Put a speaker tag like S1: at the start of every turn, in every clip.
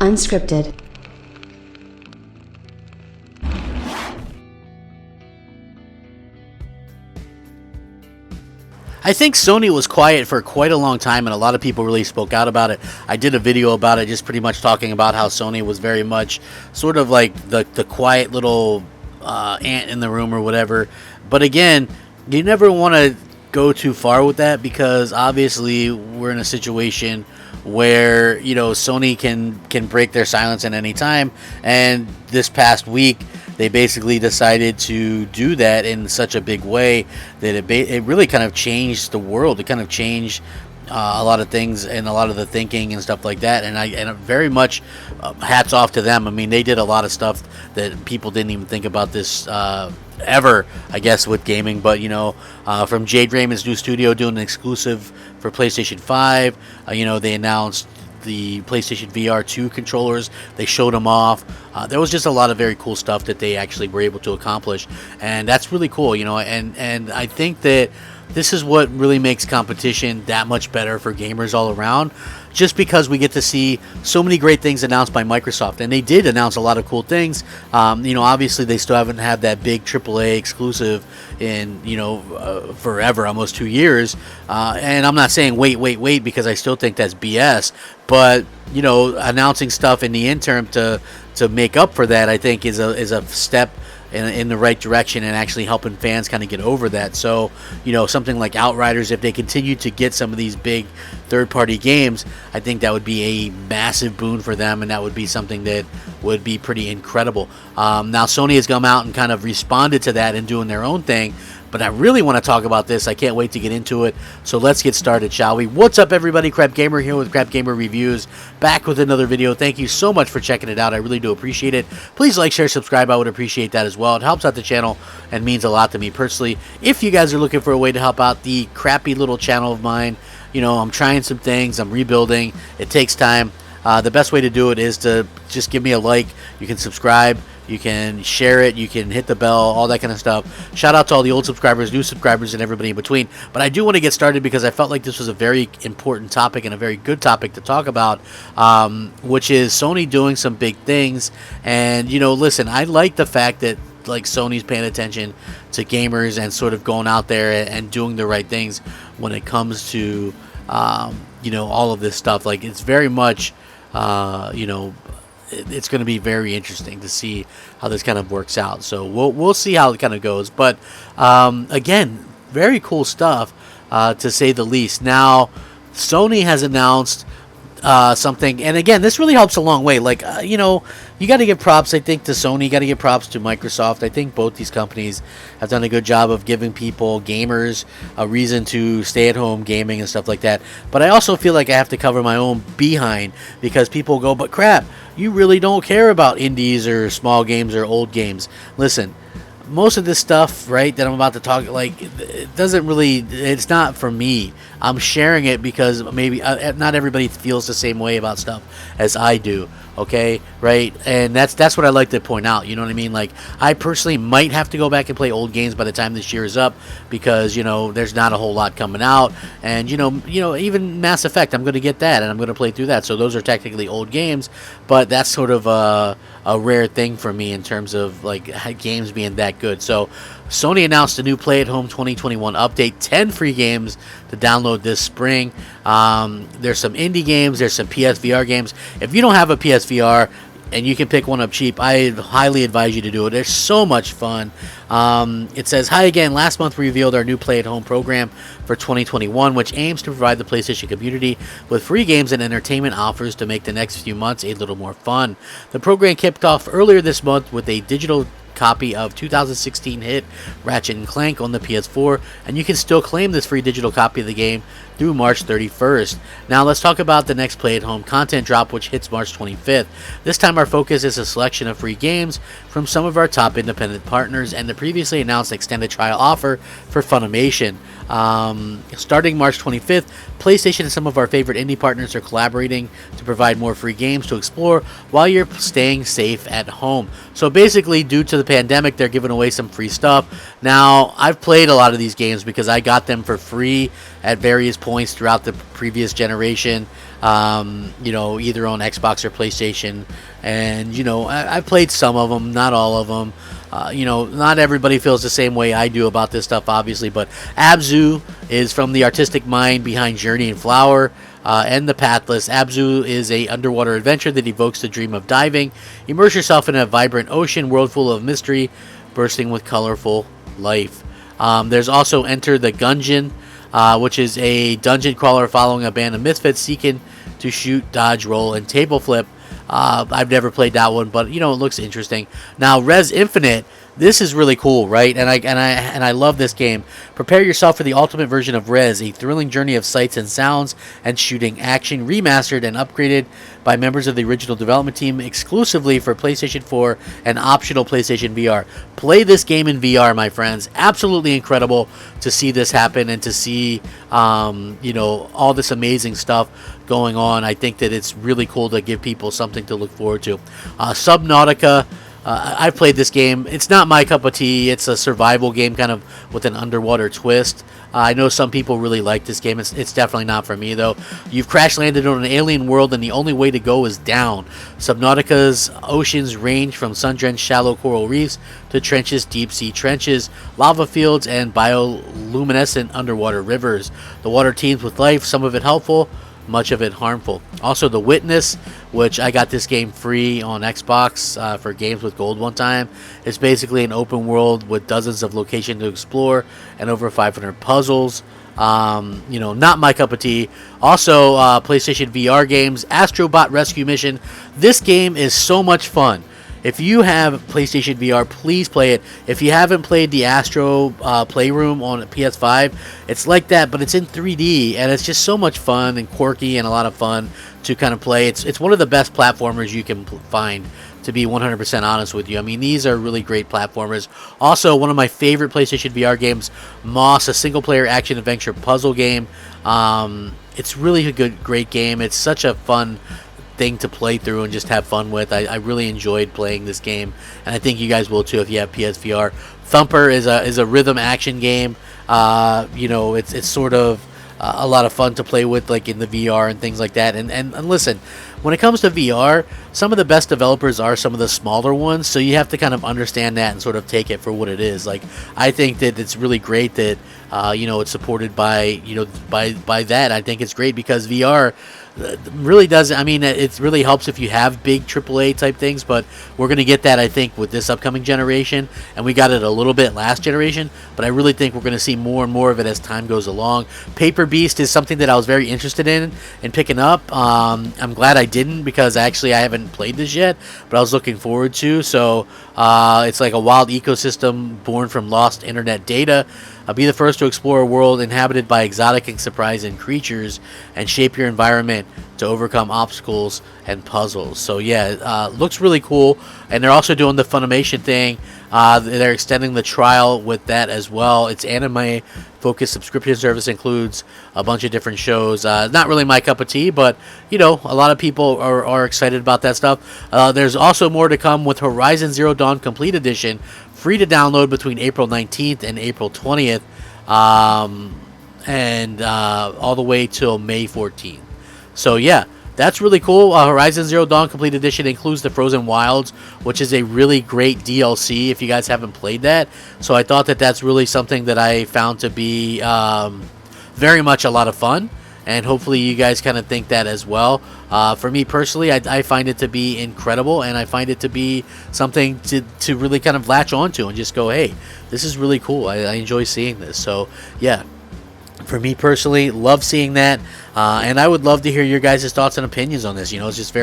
S1: Unscripted.
S2: I think Sony was quiet for quite a long time, and a lot of people really spoke out about it. I did a video about it, just pretty much talking about how Sony was very much sort of like the quiet little ant in the room or whatever. But again, you never want to go too far with that, because obviously we're in a situation where, you know, Sony can break their silence at any time, and this past week they basically decided to do that in such a big way that it really kind of changed the world. It kind of changed a lot of things and a lot of the thinking and stuff like that. And very much hats off to them. I mean, they did a lot of stuff that people didn't even think about this ever, I guess, with gaming. But, you know, from Jade Raymond's new studio doing an exclusive for PlayStation 5, you know, they announced the PlayStation VR 2 controllers. They showed them off. There was just a lot of very cool stuff that they actually were able to accomplish, and that's really cool, you know. And I think that this is what really makes competition that much better for gamers all around, just because we get to see so many great things announced by Microsoft. And they did announce a lot of cool things. You know, obviously they still haven't had that big AAA exclusive in, you know, forever, almost 2 years. And I'm not saying wait, because I still think that's BS. But, you know, announcing stuff in the interim to make up for that, I think is a step in the right direction, and actually helping fans kind of get over that. So, you know, something like Outriders, if they continue to get some of these big third-party games, I think that would be a massive boon for them, and that would be something that would be pretty incredible. Now, Sony has come out and kind of responded to that and doing their own thing, but I really want to talk about this. I can't wait to get into it. So let's get started, shall we? What's up, everybody? Crapgamer here with Crapgamer Reviews, back with another video. Thank you so much for checking it out. I really do appreciate it. Please like, share, subscribe. I would appreciate that as well. It helps out the channel and means a lot to me personally. If you guys are looking for a way to help out the crappy little channel of mine, you know, I'm trying some things. I'm rebuilding. It takes time. The best way to do it is to just give me a like. You can subscribe. You can share it, you can hit the bell, all that kind of stuff. Shout out to all the old subscribers, new subscribers, and everybody in between. But I do want to get started because I felt like this was a very important topic and a very good topic to talk about, which is Sony doing some big things. And, you know, listen, I like the fact that, like, Sony's paying attention to gamers and sort of going out there and doing the right things when it comes to, you know, all of this stuff. Like, it's very much, you know, it's going to be very interesting to see how this kind of works out. So we'll see how it kind of goes. But again, very cool stuff, to say the least. Now, Sony has announced something, and again, this really helps a long way. Like, you know, you got to give props, I think, to Sony. You got to give props to Microsoft. I think both these companies have done a good job of giving people, gamers, a reason to stay at home gaming and stuff like that. But I also feel like I have to cover my own behind, because people go, but crap, you really don't care about indies or small games or old games. Listen, most of this stuff, right, that I'm about to talk, like, it doesn't really, it's not for me. I'm sharing it because maybe not everybody feels the same way about stuff as I do, okay, right? And that's what I like to point out, you know what I mean? Like, I personally might have to go back and play old games by the time this year is up, because, you know, there's not a whole lot coming out. And, you know, even Mass Effect, I'm going to get that, and I'm going to play through that. So those are technically old games, but that's sort of a rare thing for me in terms of, like, games being that good. So Sony announced a new Play at Home 2021 update, 10 free games to download this spring. There's some indie games, there's some PSVR games. If you don't have a PSVR and you can pick one up cheap, I highly advise you to do it. They're so much fun. It says, hi again, last month we revealed our new Play at Home program for 2021, which aims to provide the PlayStation community with free games and entertainment offers to make the next few months a little more fun. The program kicked off earlier this month with a digital copy of 2016 hit Ratchet & Clank on the PS4, and you can still claim this free digital copy of the game through March 31st. Now let's talk about the next Play at Home content drop, which hits March 25th. This time our focus is a selection of free games from some of our top independent partners and the previously announced extended trial offer for Funimation. Starting March 25th, PlayStation and some of our favorite indie partners are collaborating to provide more free games to explore while you're staying safe at home. So basically, due to the pandemic, they're giving away some free stuff. Now, I've played a lot of these games because I got them for free at various points throughout the previous generation. you know, either on Xbox or PlayStation. And, you know, I played some of them, not all of them. You know, not everybody feels the same way I do about this stuff, obviously, but Abzu is from the artistic mind behind Journey and Flower and The Pathless. Abzu is a underwater adventure that evokes the dream of diving. Immerse yourself in a vibrant ocean world full of mystery, bursting with colorful life. There's also Enter the Gungeon, which is a dungeon crawler following a band of misfits seeking to shoot, dodge, roll, and table flip. I've never played that one, but you know, it looks interesting. Now, Res Infinite, this is really cool, right? And I love this game. Prepare yourself for the ultimate version of Res, a thrilling journey of sights and sounds and shooting action, remastered and upgraded by members of the original development team exclusively for PlayStation 4 and optional PlayStation VR. Play this game in VR, my friends. Absolutely incredible to see this happen and to see, you know, all this amazing stuff going on. I think that it's really cool to give people something to look forward to. Subnautica. I've played this game. It's not my cup of tea. It's a survival game kind of with an underwater twist. I know some people really like this game. It's definitely not for me, though. You've crash landed on an alien world, and the only way to go is down. Subnautica's oceans range from sun-drenched shallow coral reefs to trenches, deep-sea trenches, lava fields, and bioluminescent underwater rivers. The water teems with life, some of it helpful, much of it harmful. Also, The Witness, which I got this game free on Xbox for Games with Gold one time. It's basically an open world with dozens of locations to explore and over 500 puzzles. You know, not my cup of tea. Also, PlayStation VR games, Astro Bot Rescue Mission. This game is so much fun. If you have PlayStation VR, please play it. If you haven't played the Astro Playroom on PS5, it's like that, but it's in 3D, and it's just so much fun and quirky and a lot of fun to kind of play. It's one of the best platformers you can find, to be 100% honest with you. I mean, these are really great platformers. Also, one of my favorite PlayStation VR games, Moss, a single-player action-adventure puzzle game. It's really a great game. It's such a fun thing to play through and just have fun with. I really enjoyed playing this game, and I think you guys will too if you have PSVR. Thumper is a rhythm action game. You know, it's sort of a lot of fun to play with, like in the VR and things like that. And listen, when it comes to VR, some of the best developers are some of the smaller ones, so you have to kind of understand that and sort of take it for what it is. Like, I think that it's really great that you know, it's supported by, you know, by that. I think it's great because VR really does. I mean, it really helps if you have big AAA type things, but we're going to get that, I think, with this upcoming generation, and we got it a little bit last generation, but I really think we're going to see more and more of it as time goes along. Paper Beast is something that I was very interested in picking up. I'm glad I didn't, because actually I haven't played this yet, but I was looking forward to. So it's like a wild ecosystem born from lost internet data. Be the first to explore a world inhabited by exotic and surprising creatures and shape your environment to overcome obstacles and puzzles. So yeah, looks really cool. And they're also doing the Funimation thing. They're extending the trial with that as well. It's anime focused subscription service, includes a bunch of different shows. Not really my cup of tea, but you know, a lot of people are excited about that stuff. There's also more to come with Horizon Zero Dawn Complete Edition, free to download between April 19th and April 20th, and all the way till May 14th. So yeah, that's really cool. Horizon Zero Dawn Complete Edition includes the Frozen Wilds, which is a really great DLC if you guys haven't played that. So I thought that that's really something that I found to be very much a lot of fun, and hopefully you guys kind of think that as well. For me personally, I find it to be incredible, and I find it to be something to really kind of latch onto and just go, hey, this is really cool. I enjoy seeing this. So yeah, for me personally, love seeing that. And I would love to hear your guys' thoughts and opinions on this. You know, it's just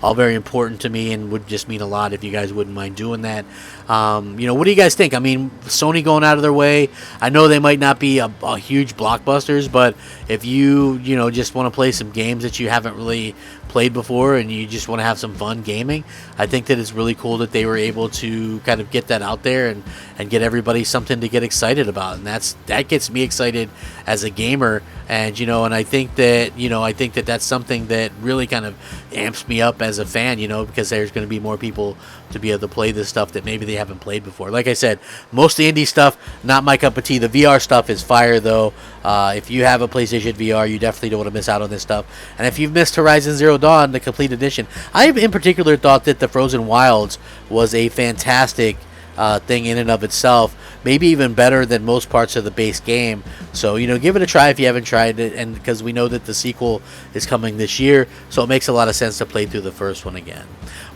S2: all very important to me, and would just mean a lot if you guys wouldn't mind doing that. You know, what do you guys think? I mean, Sony going out of their way. I know they might not be a huge blockbusters, but if you know, just want to play some games that you haven't really played before and you just want to have some fun gaming, I think that it's really cool that they were able to kind of get that out there and get everybody something to get excited about. And that gets me excited as a gamer. And, you know, and I think that that, you know, I think that that's something that really kind of amps me up as a fan, you know, because there's going to be more people to be able to play this stuff that maybe they haven't played before. Like I said, most of the indie stuff, not my cup of tea. The VR stuff is fire, though. If you have a PlayStation VR, you definitely don't want to miss out on this stuff. And if you've missed Horizon Zero Dawn, the complete edition, I in particular thought that the Frozen Wilds was a fantastic thing in and of itself, maybe even better than most parts of the base game. So, you know, give it a try if you haven't tried it, and because we know that the sequel is coming this year, so it makes a lot of sense to play through the first one again.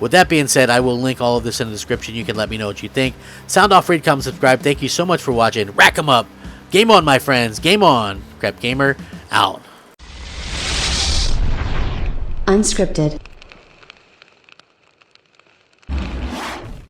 S2: With that being said, I will link all of this in the description. You can let me know what you think. Sound off, read, comment, subscribe. Thank you so much for watching. Rack 'em up. Game on, my friends. Game on. Crapgamer out.
S1: Unscripted.